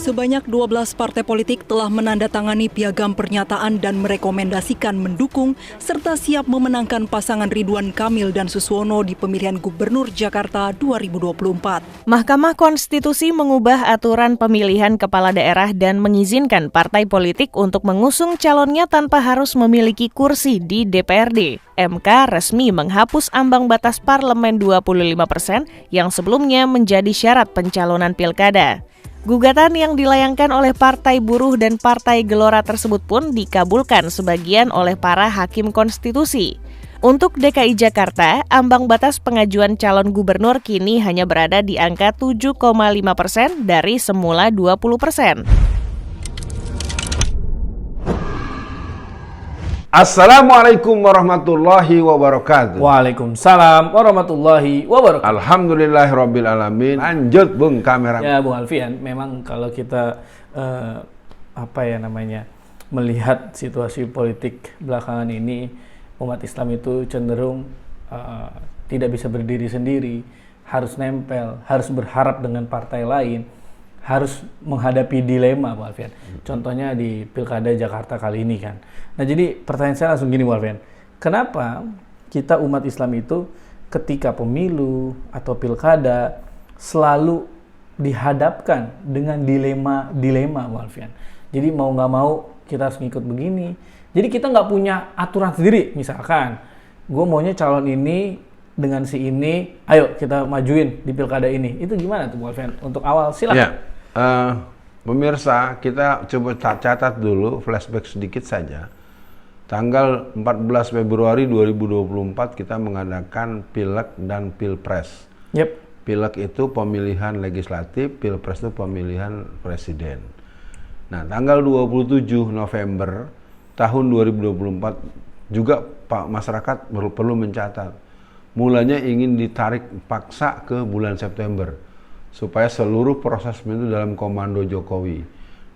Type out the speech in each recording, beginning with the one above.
Sebanyak 12 partai politik telah menandatangani piagam pernyataan dan merekomendasikan mendukung serta siap memenangkan pasangan Ridwan Kamil dan Suswono di pemilihan Gubernur Jakarta 2024. Mahkamah Konstitusi mengubah aturan pemilihan kepala daerah dan mengizinkan partai politik untuk mengusung calonnya tanpa harus memiliki kursi di DPRD. MK resmi menghapus ambang batas parlemen 25% yang sebelumnya menjadi syarat pencalonan pilkada. Gugatan yang dilayangkan oleh Partai Buruh dan Partai Gelora tersebut pun dikabulkan sebagian oleh para hakim konstitusi. Untuk DKI Jakarta, ambang batas pengajuan calon gubernur kini hanya berada di angka 7,5% dari semula 20%. Assalamualaikum warahmatullahi wabarakatuh. Waalaikumsalam warahmatullahi wabarakatuh. Alhamdulillahirabbil alamin. Lanjut Bung kamera. Ya Bung Alfian, memang kalau kita melihat situasi politik belakangan ini, umat Islam itu cenderung tidak bisa berdiri sendiri, harus nempel, harus berharap dengan partai lain, harus menghadapi dilema, Bung Alfian. Contohnya di Pilkada Jakarta kali ini kan. Nah, jadi pertanyaan saya langsung gini, Bung Alfian. Kenapa kita umat Islam itu ketika pemilu atau pilkada selalu dihadapkan dengan dilema, Bung Alfian? Jadi mau nggak mau kita harus ngikut begini. Jadi kita nggak punya aturan sendiri. Misalkan, gue maunya calon ini dengan si ini, ayo kita majuin di pilkada ini. Itu gimana tuh, Bung Alfian? Untuk awal, silakan. Ya, pemirsa, kita coba catat dulu, flashback sedikit saja. Tanggal 14 Februari 2024 kita mengadakan Pileg dan Pilpres. Yep. Pileg itu pemilihan legislatif, Pilpres itu pemilihan presiden. Nah, tanggal 27 November tahun 2024 juga Pak masyarakat perlu mencatat. Mulanya ingin ditarik paksa ke bulan September supaya seluruh proses itu dalam komando Jokowi.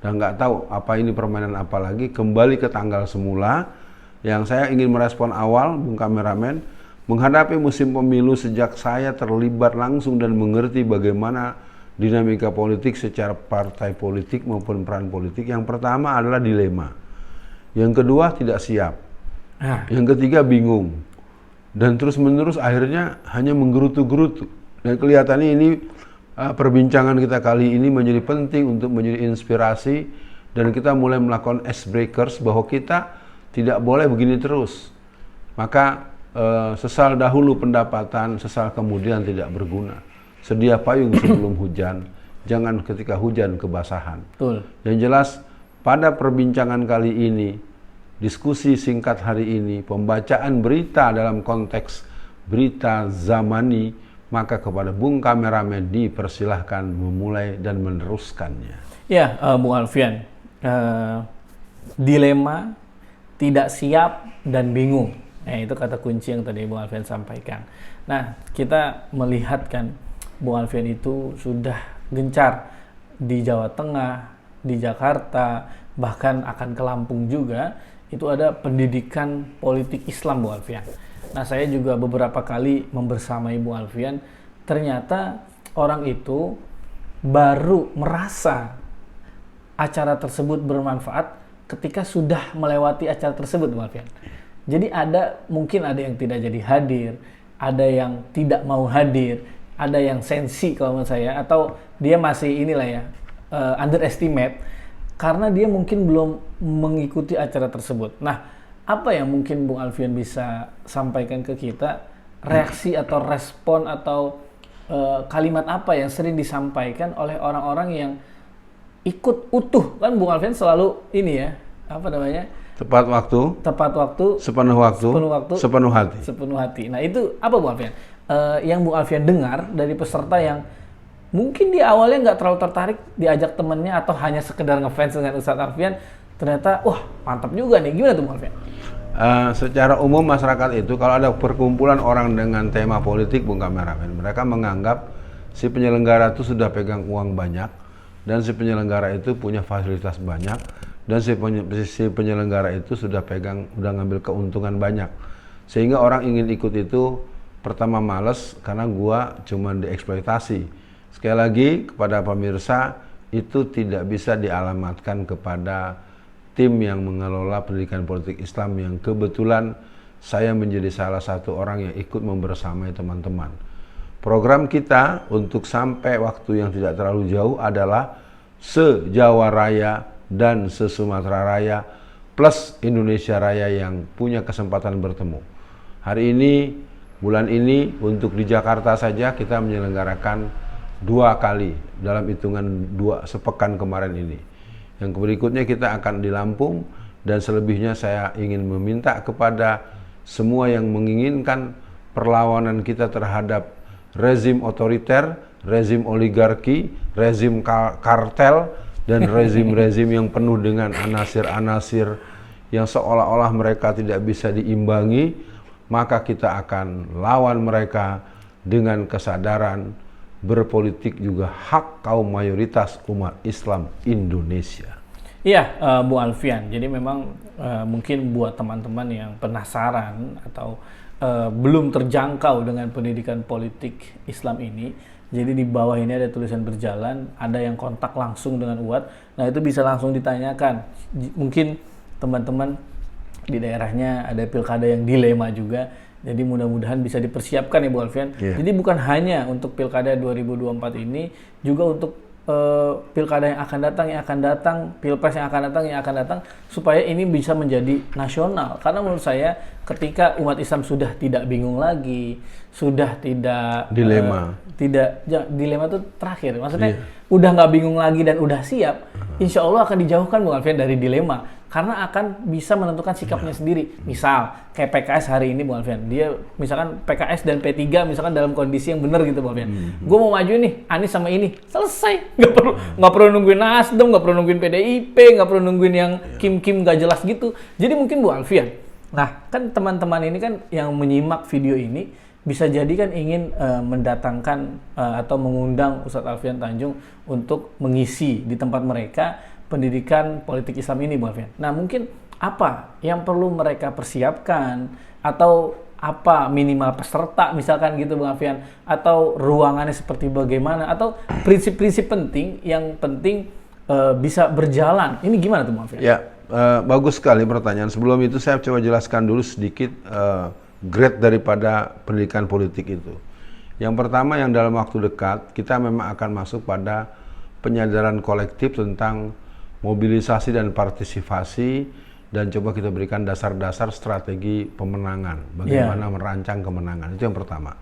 Dan nggak tahu apa ini permainan apa lagi, kembali ke tanggal semula. Yang saya ingin merespon awal, Bung Kameramen, menghadapi musim pemilu sejak saya terlibat langsung dan mengerti bagaimana dinamika politik secara partai politik maupun peran politik. Yang pertama adalah dilema. Yang kedua tidak siap. Yang ketiga bingung. Dan terus-menerus akhirnya hanya menggerutu-gerutu. Dan kelihatannya ini perbincangan kita kali ini menjadi penting untuk menjadi inspirasi. Dan kita mulai melakukan icebreakers bahwa kita tidak boleh begini terus. Maka sesal dahulu pendapatan, sesal kemudian tidak berguna. Sedia payung sebelum hujan, jangan ketika hujan kebasahan. Betul. Yang jelas pada perbincangan kali ini, diskusi singkat hari ini, pembacaan berita dalam konteks berita zamani, maka kepada Bung Kameramen dipersilahkan memulai dan meneruskannya. Ya, Bung Alfian, dilema, tidak siap, dan bingung. Nah, itu kata kunci yang tadi Bung Alfian sampaikan. Nah, kita melihat kan, Bung Alfian itu sudah gencar di Jawa Tengah, di Jakarta, bahkan akan ke Lampung juga. Itu ada pendidikan politik Islam, Bung Alfian. Nah, saya juga beberapa kali membersamai Bung Alfian, ternyata orang itu baru merasa acara tersebut bermanfaat ketika sudah melewati acara tersebut, Bung Alfian. Jadi mungkin ada yang tidak jadi hadir, ada yang tidak mau hadir, ada yang sensi kalau menurut saya, atau dia masih underestimate, karena dia mungkin belum mengikuti acara tersebut. Nah, apa yang mungkin Bung Alfian bisa sampaikan ke kita, reaksi atau respon atau kalimat apa yang sering disampaikan oleh orang-orang yang ikut utuh, kan Bung Alfian selalu tepat waktu, sepenuh hati. Nah, itu apa Bung Alfian? Yang Bung Alfian dengar dari peserta yang mungkin di awalnya nggak terlalu tertarik diajak temennya atau hanya sekedar ngefans dengan Ustadz Alfian, ternyata wah mantap juga nih. Gimana tuh Bung Alfian? Secara umum masyarakat itu kalau ada perkumpulan orang dengan tema politik, Bung Kameramen, mereka menganggap si penyelenggara itu sudah pegang uang banyak dan si penyelenggara itu punya fasilitas banyak dan si penyelenggara itu sudah ngambil keuntungan banyak, sehingga orang ingin ikut itu. Pertama males karena gua cuma dieksploitasi. Sekali lagi kepada pemirsa, itu tidak bisa dialamatkan kepada tim yang mengelola pendidikan politik Islam yang kebetulan saya menjadi salah satu orang yang ikut membersamai teman-teman. Program kita untuk sampai waktu yang tidak terlalu jauh adalah se-Jawa Raya dan se-Sumatera Raya plus Indonesia Raya yang punya kesempatan bertemu. Hari ini, bulan ini untuk di Jakarta saja kita menyelenggarakan 2 kali dalam hitungan sepekan kemarin ini. Yang berikutnya kita akan di Lampung, dan selebihnya saya ingin meminta kepada semua yang menginginkan perlawanan kita terhadap rezim otoriter, rezim oligarki, rezim kartel, dan rezim-rezim yang penuh dengan anasir-anasir yang seolah-olah mereka tidak bisa diimbangi, maka kita akan lawan mereka dengan kesadaran berpolitik juga hak kaum mayoritas umat Islam Indonesia. Iya, Bu Alfian. Jadi memang mungkin buat teman-teman yang penasaran atau belum terjangkau dengan pendidikan politik Islam ini, jadi di bawah ini ada tulisan berjalan, ada yang kontak langsung dengan UAT. Nah, itu bisa langsung ditanyakan. Mungkin teman-teman di daerahnya ada pilkada yang dilema juga. Jadi mudah-mudahan bisa dipersiapkan ya Bu Alfian. Yeah. Jadi bukan hanya untuk pilkada 2024 ini, juga untuk pilkada yang akan datang, pilpres yang akan datang, supaya ini bisa menjadi nasional. Karena menurut saya ketika umat Islam sudah tidak bingung lagi, sudah tidak dilema, dilema itu terakhir. Maksudnya udah nggak bingung lagi dan udah siap, insya Allah akan dijauhkan Bu Alfian dari dilema. Karena akan bisa menentukan sikapnya sendiri. Misal, kayak PKS hari ini, Bung Alfian. Dia, misalkan PKS dan P3, misalkan dalam kondisi yang benar gitu, Bung Alfian. Gue mau maju nih, Anies sama ini. Selesai. Nggak perlu nungguin Nasdem, nggak perlu nungguin PDIP, nggak perlu nungguin yang Kim nggak jelas gitu. Jadi mungkin, Bung Alfian. Nah, kan teman-teman ini kan yang menyimak video ini, bisa jadi kan ingin mendatangkan atau mengundang Ustadz Alfian Tanjung untuk mengisi di tempat mereka pendidikan politik Islam ini, Bu Alfian. Nah, mungkin apa yang perlu mereka persiapkan, atau apa minimal peserta misalkan gitu, Bu Alfian, atau ruangannya seperti bagaimana, atau prinsip-prinsip penting yang penting bisa berjalan. Ini gimana tuh, Bu Alfian? Ya, bagus sekali pertanyaan. Sebelum itu saya coba jelaskan dulu sedikit grade daripada pendidikan politik itu. Yang pertama, yang dalam waktu dekat kita memang akan masuk pada penyadaran kolektif tentang mobilisasi dan partisipasi, dan coba kita berikan dasar-dasar strategi pemenangan, bagaimana merancang kemenangan. Itu yang pertama.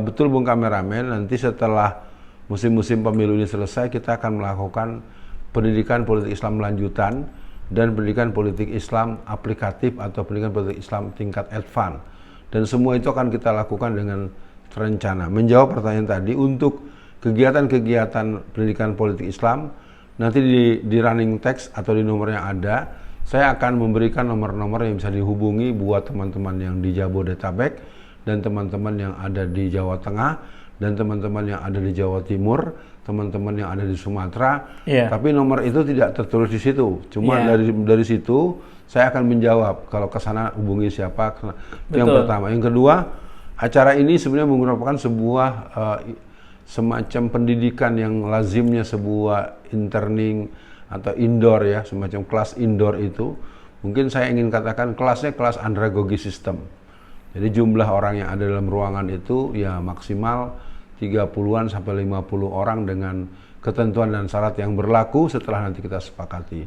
Betul Bung Kameramen, nanti setelah musim-musim pemilu ini selesai, kita akan melakukan pendidikan politik Islam lanjutan dan pendidikan politik Islam aplikatif atau pendidikan politik Islam tingkat advance. Dan semua itu akan kita lakukan dengan terencana. Menjawab pertanyaan tadi, untuk kegiatan-kegiatan pendidikan politik Islam, nanti di running text atau di nomor yang ada, saya akan memberikan nomor-nomor yang bisa dihubungi buat teman-teman yang di Jabodetabek, dan teman-teman yang ada di Jawa Tengah, dan teman-teman yang ada di Jawa Timur, teman-teman yang ada di Sumatera. Tapi nomor itu tidak tertulis di situ. Cuma dari situ saya akan menjawab kalau ke sana hubungi siapa. Yang pertama. Yang kedua, acara ini sebenarnya merupakan sebuah semacam pendidikan yang lazimnya sebuah interning atau indoor ya, semacam kelas indoor itu. Mungkin saya ingin katakan kelasnya kelas andragogi system. Jadi jumlah orang yang ada dalam ruangan itu ya maksimal 30-an sampai 50 orang dengan ketentuan dan syarat yang berlaku setelah nanti kita sepakati.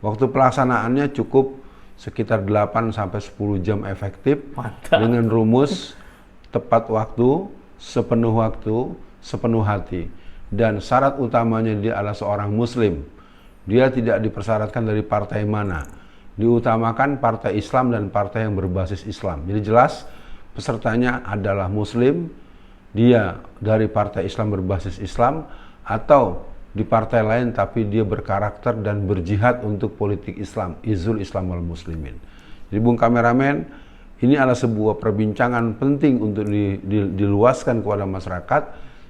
Waktu pelaksanaannya cukup sekitar 8 sampai 10 jam efektif. Mantap. Dengan rumus tepat waktu, sepenuh hati. Dan syarat utamanya dia adalah seorang muslim. Dia tidak dipersyaratkan dari partai mana. Diutamakan partai Islam dan partai yang berbasis Islam. Jadi jelas pesertanya adalah muslim, dia dari partai Islam berbasis Islam, atau di partai lain tapi dia berkarakter dan berjihad untuk politik Islam, izul Islam wal muslimin. Jadi Bung Kameramen, ini adalah sebuah perbincangan penting untuk diluaskan kepada masyarakat,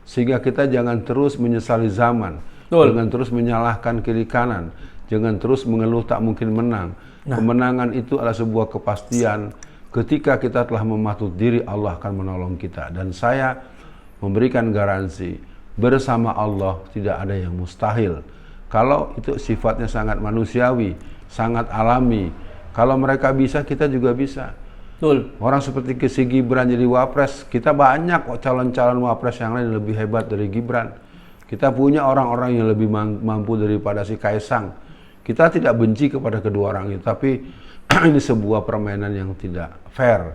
sehingga kita jangan terus menyesali zaman, jangan terus menyalahkan kiri kanan, jangan terus mengeluh tak mungkin menang. Kemenangan itu adalah sebuah kepastian. Ketika kita telah mematuhi diri, Allah akan menolong kita. Dan saya memberikan garansi, bersama Allah tidak ada yang mustahil. Kalau itu sifatnya sangat manusiawi, sangat alami. Kalau mereka bisa, kita juga bisa. Betul. Orang seperti si Gibran jadi wapres, kita banyak calon-calon wapres yang lain lebih hebat dari Gibran. Kita punya orang-orang yang lebih mampu daripada si Kaisang. Kita tidak benci kepada kedua orang itu, tapi ini sebuah permainan yang tidak fair.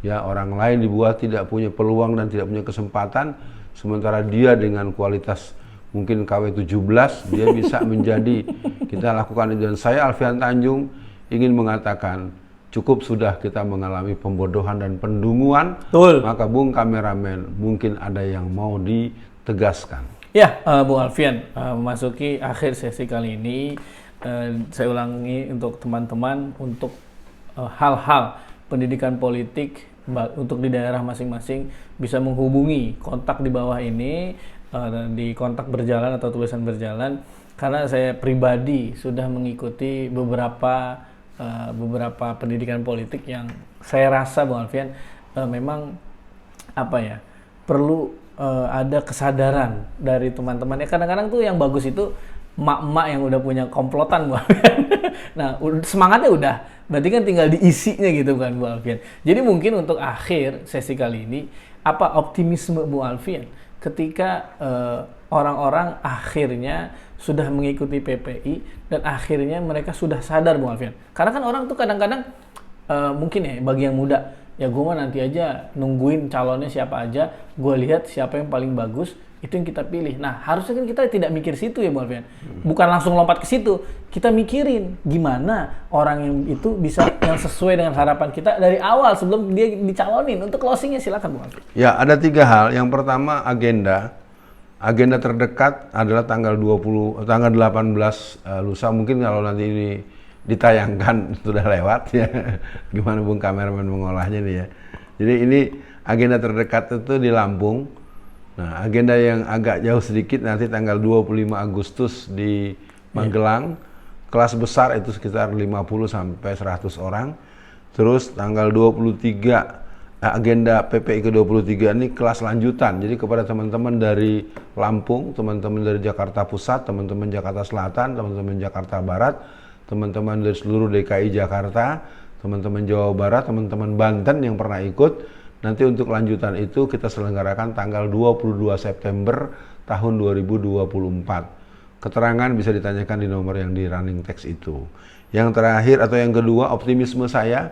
Ya, orang lain dibuat tidak punya peluang dan tidak punya kesempatan, sementara dia dengan kualitas mungkin KW17 dia bisa menjadi, kita lakukan itu. Dan saya Alfian Tanjung ingin mengatakan cukup sudah kita mengalami pembodohan dan pendunguan. Betul. Maka Bung Kameramen, mungkin ada yang mau ditegaskan. Ya, Bung Alfian, memasuki akhir sesi kali ini, saya ulangi untuk teman-teman, untuk hal-hal pendidikan politik untuk di daerah masing-masing bisa menghubungi kontak di bawah ini, di kontak berjalan atau tulisan berjalan, karena saya pribadi sudah mengikuti beberapa pendidikan politik yang saya rasa, Bung Alfian, memang perlu ada kesadaran dari teman-teman. Ya, kadang-kadang tuh yang bagus itu emak-emak yang udah punya komplotan, Bu Alfian. Nah, semangatnya udah, berarti kan tinggal diisinya gitu kan, Bu Alfian. Jadi mungkin untuk akhir sesi kali ini, apa optimisme Bu Alfian ketika orang-orang akhirnya sudah mengikuti PPI dan akhirnya mereka sudah sadar, Bu Alfian. Karena kan orang tuh kadang-kadang mungkin ya bagi yang muda, ya gue mah nanti aja nungguin calonnya siapa aja, gue lihat siapa yang paling bagus, itu yang kita pilih. Nah, harusnya kan kita tidak mikir situ ya, Bu Alfian. Bukan langsung lompat ke situ. Kita mikirin gimana orang yang itu bisa yang sesuai dengan harapan kita dari awal sebelum dia dicalonin. Untuk closingnya silakan, Bu Alfian. Ya, ada 3 hal. Yang pertama agenda. Agenda terdekat adalah tanggal 18 lusa. Mungkin kalau nanti ini ditayangkan sudah lewat ya. Gimana Bung Kameramen mengolahnya nih ya. Jadi ini agenda terdekat itu di Lampung. Nah, agenda yang agak jauh sedikit nanti tanggal 25 Agustus di Magelang. Kelas besar itu sekitar 50 sampai 100 orang. Terus tanggal 23 agenda PPI ke-23 ini kelas lanjutan. Jadi kepada teman-teman dari Lampung, teman-teman dari Jakarta Pusat, teman-teman Jakarta Selatan, teman-teman Jakarta Barat, teman-teman dari seluruh DKI Jakarta, teman-teman Jawa Barat, teman-teman Banten yang pernah ikut, nanti untuk lanjutan itu kita selenggarakan tanggal 22 September tahun 2024. Keterangan bisa ditanyakan di nomor yang di running text itu. Yang terakhir atau yang kedua, optimisme saya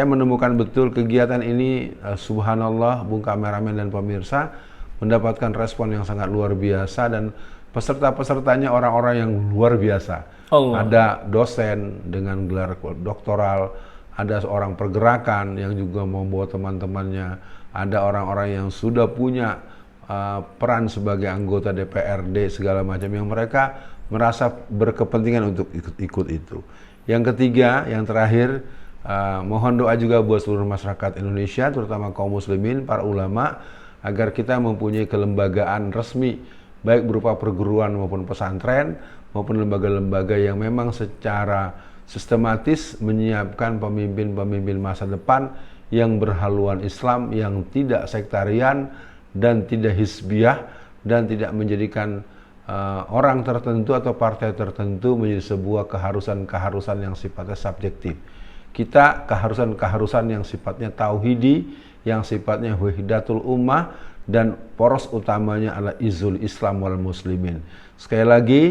menemukan betul kegiatan ini, subhanallah, Bung Kameramen dan pemirsa, mendapatkan respon yang sangat luar biasa dan peserta-pesertanya orang-orang yang luar biasa. Allah. Ada dosen dengan gelar doktoral, ada seorang pergerakan yang juga membawa teman-temannya, ada orang-orang yang sudah punya peran sebagai anggota DPRD segala macam yang mereka merasa berkepentingan untuk ikut itu. Yang ketiga, yang terakhir, mohon doa juga buat seluruh masyarakat Indonesia, terutama kaum muslimin, para ulama, agar kita mempunyai kelembagaan resmi, baik berupa perguruan maupun pesantren, maupun lembaga-lembaga yang memang secara sistematis menyiapkan pemimpin-pemimpin masa depan yang berhaluan Islam, yang tidak sektarian dan tidak hizbiyah, dan tidak menjadikan orang tertentu atau partai tertentu menjadi sebuah keharusan-keharusan yang sifatnya subjektif. Kita keharusan-keharusan yang sifatnya tauhidi, yang sifatnya wahidatul ummah, dan poros utamanya adalah izul Islam wal muslimin. Sekali lagi,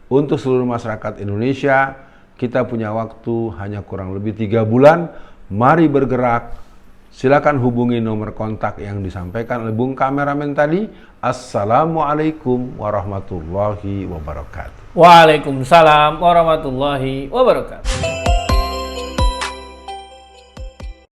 untuk seluruh masyarakat Indonesia, kita punya waktu hanya kurang lebih 3 bulan. Mari bergerak. Silakan hubungi nomor kontak yang disampaikan oleh Bung Kameramen tadi. Assalamualaikum warahmatullahi wabarakatuh. Waalaikumsalam warahmatullahi wabarakatuh.